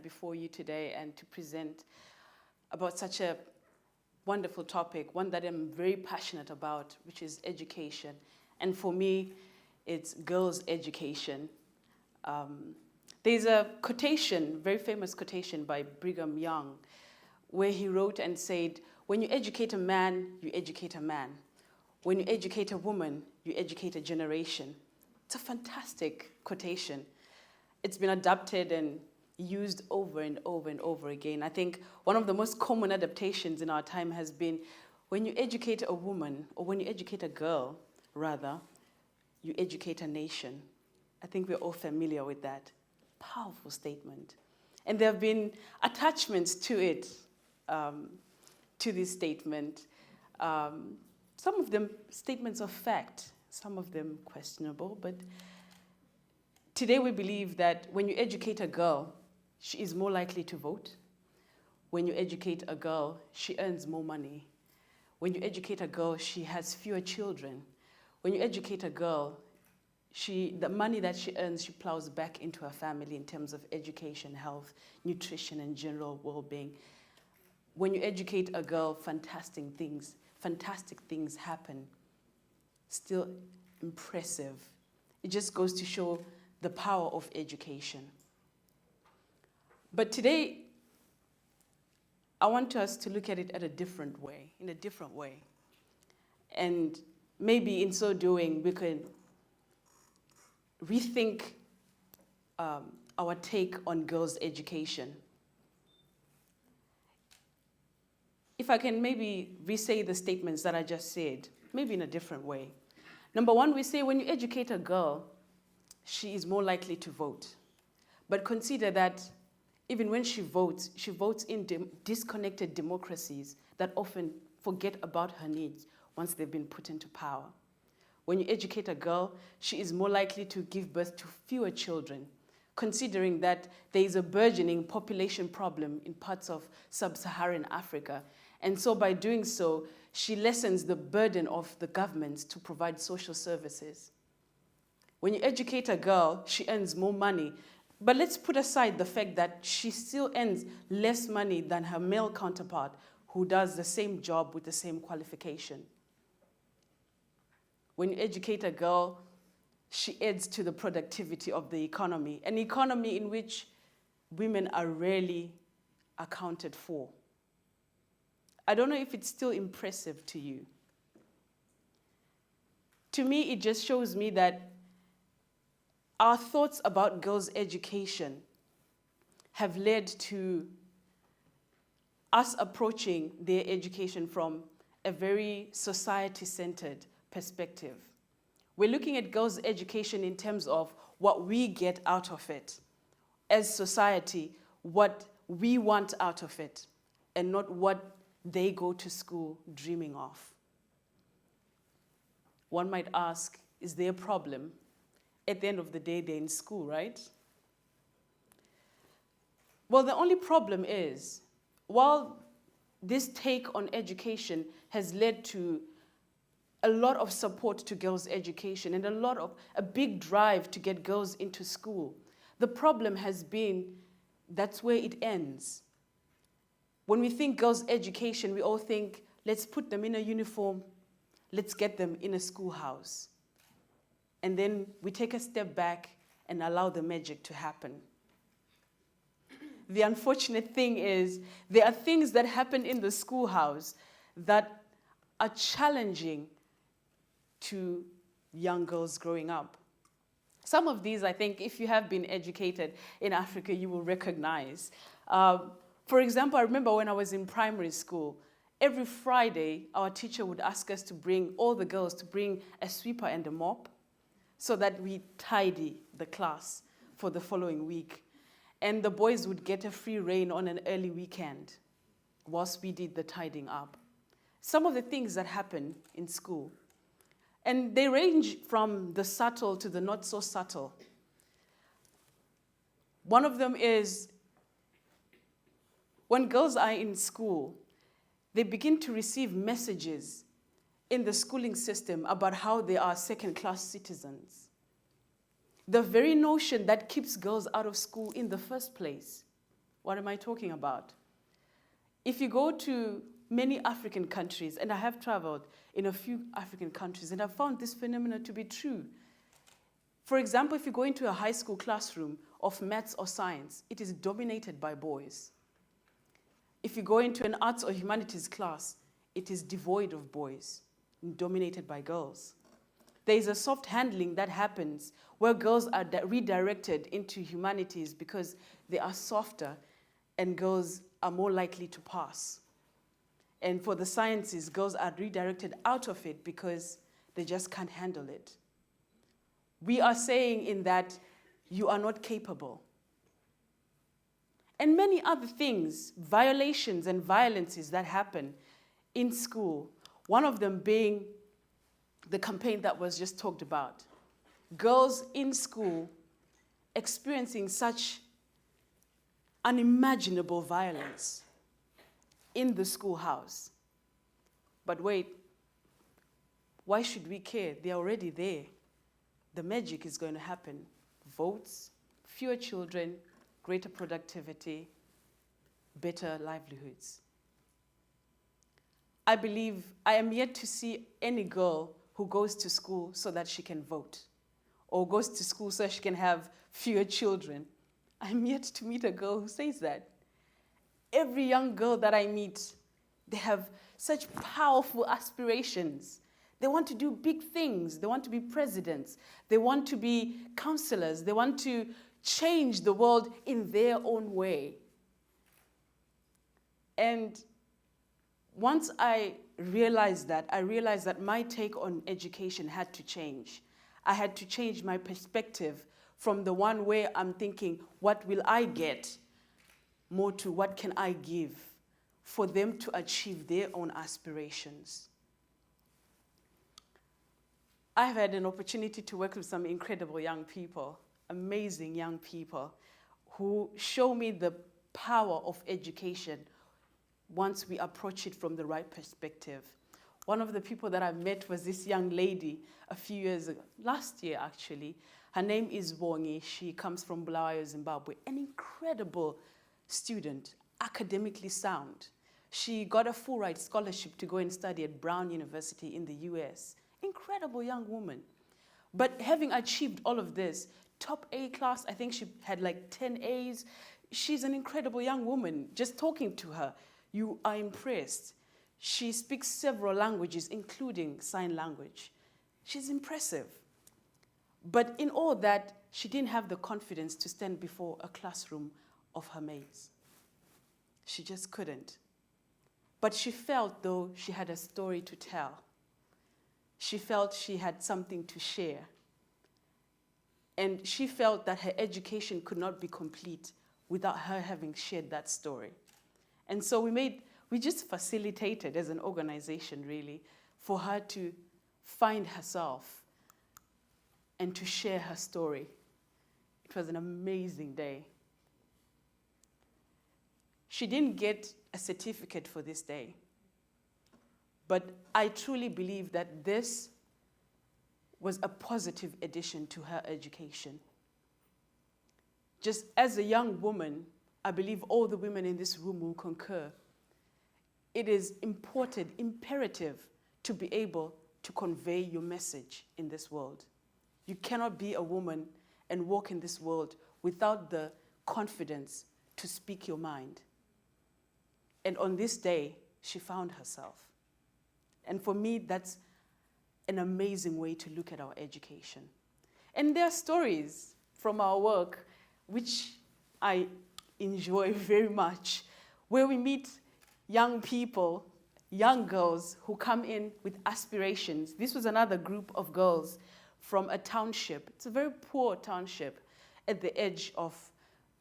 before you today and to present about such a wonderful topic, one that I'm very passionate about, which is education. And for me, it's girls' education. There's a quotation, very famous quotation by Brigham Young, where he wrote and said, when you educate a man, you educate a man. When you educate a woman, you educate a generation. It's a fantastic quotation. It's been adapted and used over and over and over again. I think one of the most common adaptations in our time has been when you educate a woman, or when you educate a girl, rather, you educate a nation. I think we're all familiar with that. Powerful statement. And there have been attachments to it, to this statement. Some of them statements of fact, some of them questionable, but today we believe that when you educate a girl, she is more likely to vote. When you educate a girl, she earns more money. When you educate a girl, she has fewer children. When you educate a girl, the money that she earns, she plows back into her family in terms of education, health, nutrition, and general well-being. When you educate a girl, fantastic things happen. Still impressive. It just goes to show the power of education. But today, I want us to look at it in a different way. And maybe in so doing, we can rethink our take on girls' education. If I can maybe re-say the statements that I just said, maybe in a different way. Number one, we say when you educate a girl, she is more likely to vote. But consider that even when she votes in disconnected democracies that often forget about her needs once they've been put into power. When you educate a girl, she is more likely to give birth to fewer children, considering that there is a burgeoning population problem in parts of sub-Saharan Africa. And so by doing so, she lessens the burden of the governments to provide social services. When you educate a girl, she earns more money. But let's put aside the fact that she still earns less money than her male counterpart who does the same job with the same qualification. When you educate a girl, she adds to the productivity of the economy, an economy in which women are rarely accounted for. I don't know if it's still impressive to you. To me, it just shows me that our thoughts about girls' education have led to us approaching their education from a very society-centered perspective. We're looking at girls' education in terms of what we get out of it as society, what we want out of it, and not what they go to school dreaming of. One might ask, is there a problem? At the end of the day, they're in school, right? Well, the only problem is, while this take on education has led to a lot of support to girls' education and a big drive to get girls into school, the problem has been that's where it ends. When we think girls' education, we all think, let's put them in a uniform, let's get them in a schoolhouse. And then we take a step back and allow the magic to happen. The unfortunate thing is, there are things that happen in the schoolhouse that are challenging to young girls growing up. Some of these, I think, if you have been educated in Africa, you will recognize. For example, I remember when I was in primary school, every Friday, our teacher would ask us to bring, all the girls, to bring a sweeper and a mop so that we tidy the class for the following week. And the boys would get a free rein on an early weekend whilst we did the tidying up. Some of the things that happen in school. And they range from the subtle to the not so subtle. One of them is when girls are in school, they begin to receive messages in the schooling system about how they are second-class citizens. The very notion that keeps girls out of school in the first place. What am I talking about? If you go to many African countries, and I have traveled in a few African countries, and I've found this phenomenon to be true. For example, if you go into a high school classroom of maths or science, it is dominated by boys. If you go into an arts or humanities class, it is devoid of boys and dominated by girls. There is a soft handling that happens where girls are redirected into humanities because they are softer and girls are more likely to pass. And for the sciences, girls are redirected out of it because they just can't handle it. We are saying in that you are not capable. And many other things, violations and violences that happen in school, one of them being the campaign that was just talked about. Girls in school experiencing such unimaginable violence in the schoolhouse. But wait, why should we care? They're already there. The magic is going to happen. Votes, fewer children, greater productivity, better livelihoods. I believe I am yet to see any girl who goes to school so that she can vote, or goes to school so she can have fewer children. I'm yet to meet a girl who says that. Every young girl that I meet, they have such powerful aspirations. They want to do big things. They want to be presidents. They want to be counselors. They want to change the world in their own way. And once I realized that my take on education had to change. I had to change my perspective from the one where I'm thinking, what will I get, more to what can I give for them to achieve their own aspirations. I've had an opportunity to work with some incredible young people, amazing young people, who show me the power of education once we approach it from the right perspective. One of the people that I met was this young lady a few years ago, last year actually. Her name is Bongi. She comes from Bulawayo, Zimbabwe. An incredible student, academically sound. She got a full ride scholarship to go and study at Brown University in the US. Incredible young woman. But having achieved all of this, top A class, I think she had like 10 A's. She's an incredible young woman. Just talking to her, you are impressed. She speaks several languages, including sign language. She's impressive. But in all that, she didn't have the confidence to stand before a classroom of her mates. She just couldn't. But she felt, though, she had a story to tell. She felt she had something to share. And she felt that her education could not be complete without her having shared that story. And so we just facilitated as an organization, really, for her to find herself and to share her story. It was an amazing day. She didn't get a certificate for this day, but I truly believe that this was a positive addition to her education. Just as a young woman, I believe all the women in this room will concur. It is important, imperative, to be able to convey your message in this world. You cannot be a woman and walk in this world without the confidence to speak your mind. And on this day, she found herself. And for me, that's an amazing way to look at our education. And there are stories from our work, which I enjoy very much, where we meet young people, young girls who come in with aspirations. This was another group of girls from a township. It's a very poor township at the edge of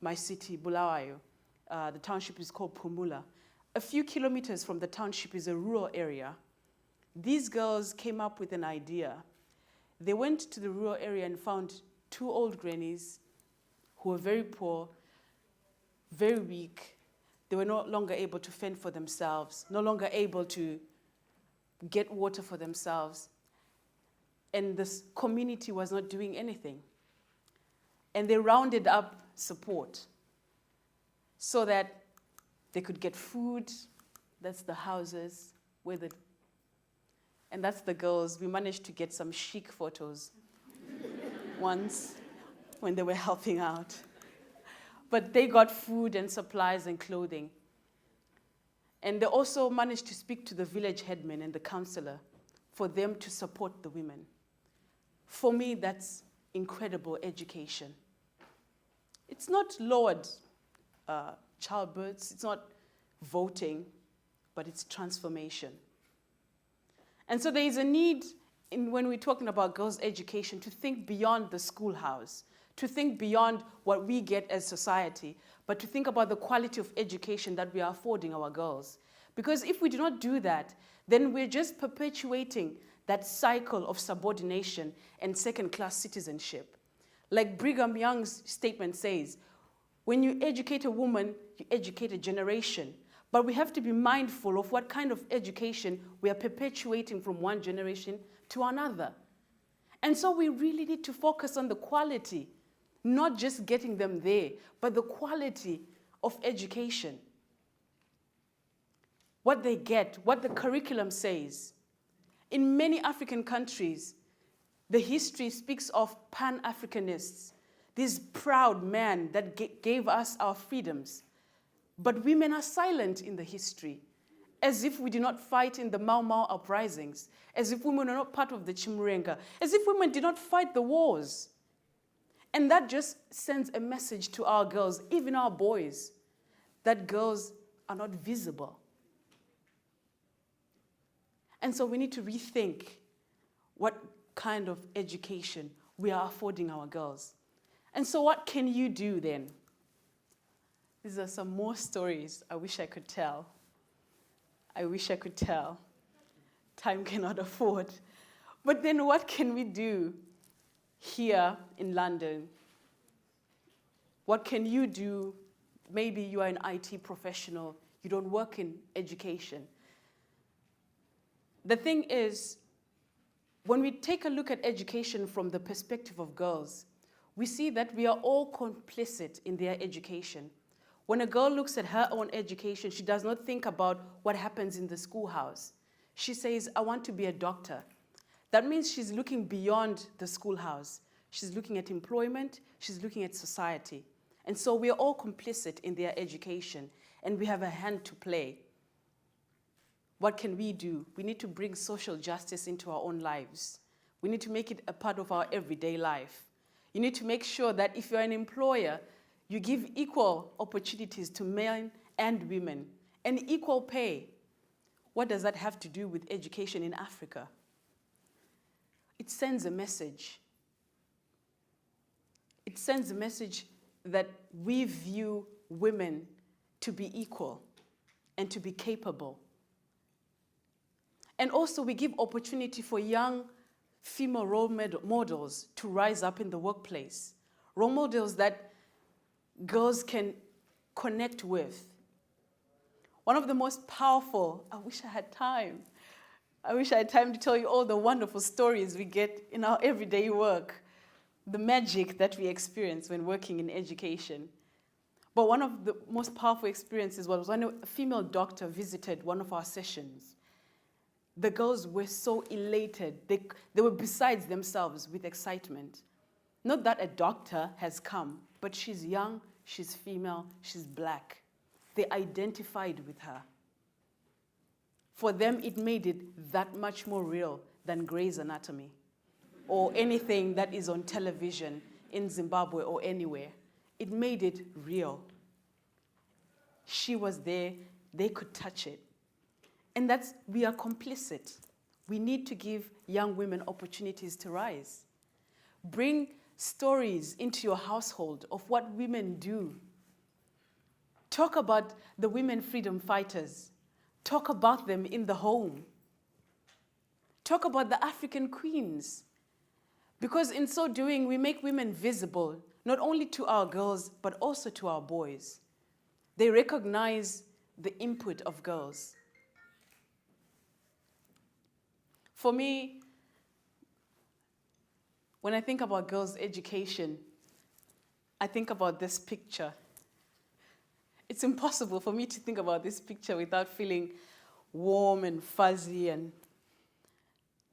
my city, Bulawayo. The township is called Pumula. A few kilometers from the township is a rural area. These girls came up with an idea. They went to the rural area and found two old grannies who were very poor, very weak. They were no longer able to fend for themselves, no longer able to get water for themselves. And this community was not doing anything. And they rounded up support. so that they could get food. That's the houses and that's the girls. We managed to get some chic photos once when they were helping out. But they got food and supplies and clothing. And they also managed to speak to the village headman and the councillor for them to support the women. For me, that's incredible education. It's not lowered childbirths, it's not voting, but it's transformation. And so there is a need, when we're talking about girls' education, to think beyond the schoolhouse, to think beyond what we get as society, but to think about the quality of education that we are affording our girls. Because if we do not do that, then we're just perpetuating that cycle of subordination and second-class citizenship. Like Brigham Young's statement says, when you educate a woman, you educate a generation. But we have to be mindful of what kind of education we are perpetuating from one generation to another. And so we really need to focus on the quality, not just getting them there, but the quality of education. What they get, what the curriculum says. In many African countries, the history speaks of Pan-Africanists, these proud men that gave us our freedoms. But women are silent in the history, as if we did not fight in the Mau Mau uprisings, as if women are not part of the Chimurenga, as if women did not fight the wars. And that just sends a message to our girls, even our boys, that girls are not visible. And so we need to rethink what kind of education we are affording our girls. And so what can you do then? These are some more stories I wish I could tell. I wish I could tell. Time cannot afford. But then what can we do here in London? What can you do? Maybe you are an IT professional, you don't work in education. The thing is, when we take a look at education from the perspective of girls, we see that we are all complicit in their education. When a girl looks at her own education, she does not think about what happens in the schoolhouse. She says, I want to be a doctor. That means she's looking beyond the schoolhouse. She's looking at employment, she's looking at society. And so we are all complicit in their education, and we have a hand to play. What can we do? We need to bring social justice into our own lives. We need to make it a part of our everyday life. You need to make sure that if you're an employer, you give equal opportunities to men and women, and equal pay. What does that have to do with education in Africa? It sends a message. It sends a message that we view women to be equal and to be capable. And also we give opportunity for young female role models to rise up in the workplace. Role models that girls can connect with. One of the most powerful, I wish I had time to tell you all the wonderful stories we get in our everyday work, the magic that we experience when working in education. But one of the most powerful experiences was when a female doctor visited one of our sessions. The girls were so elated. They were besides themselves with excitement. Not that a doctor has come, but she's young, she's female, she's black. They identified with her. For them, it made it that much more real than Grey's Anatomy or anything that is on television in Zimbabwe or anywhere. It made it real. She was there, they could touch it. And we are complicit. We need to give young women opportunities to rise. Bring stories into your household of what women do. Talk about the women freedom fighters. Talk about them in the home. Talk about the African queens. Because in so doing, we make women visible, not only to our girls, but also to our boys. They recognize the input of girls. For me, when I think about girls' education, I think about this picture. it's impossible for me to think about this picture without feeling warm and fuzzy. And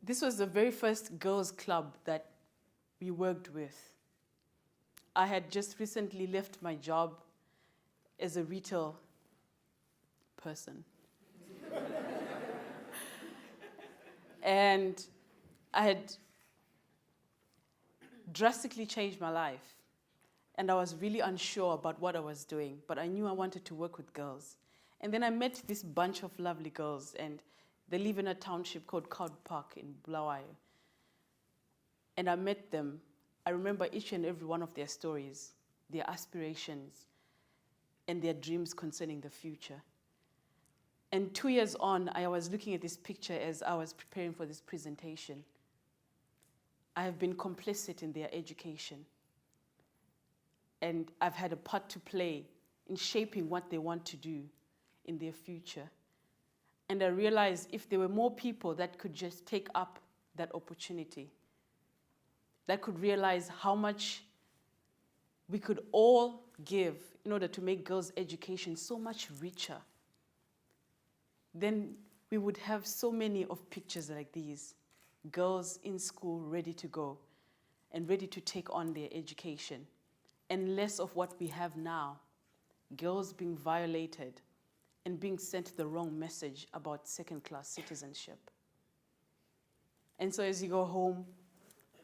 this was the very first girls' club that we worked with. I had just recently left my job as a retail person. And I had drastically changed my life. And I was really unsure about what I was doing, but I knew I wanted to work with girls. And then I met this bunch of lovely girls, and they live in a township called Cloud Park in Bulawayo. And I met them. I remember each and every one of their stories, their aspirations, and their dreams concerning the future. And 2 years on, I was looking at this picture as I was preparing for this presentation. I have been complicit in their education. And I've had a part to play in shaping what they want to do in their future. And I realized if there were more people that could just take up that opportunity, that could realize how much we could all give in order to make girls' education so much richer, then we would have so many of pictures like these, girls in school ready to go and ready to take on their education, and less of what we have now, girls being violated and being sent the wrong message about second-class citizenship. And so as you go home,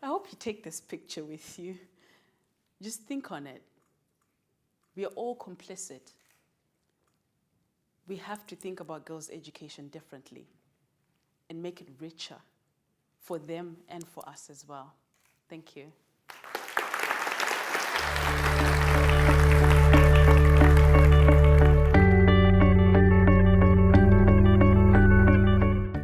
I hope you take this picture with you. Just think on it. We are all complicit. We have to think about girls' education differently and make it richer for them and for us as well. Thank you.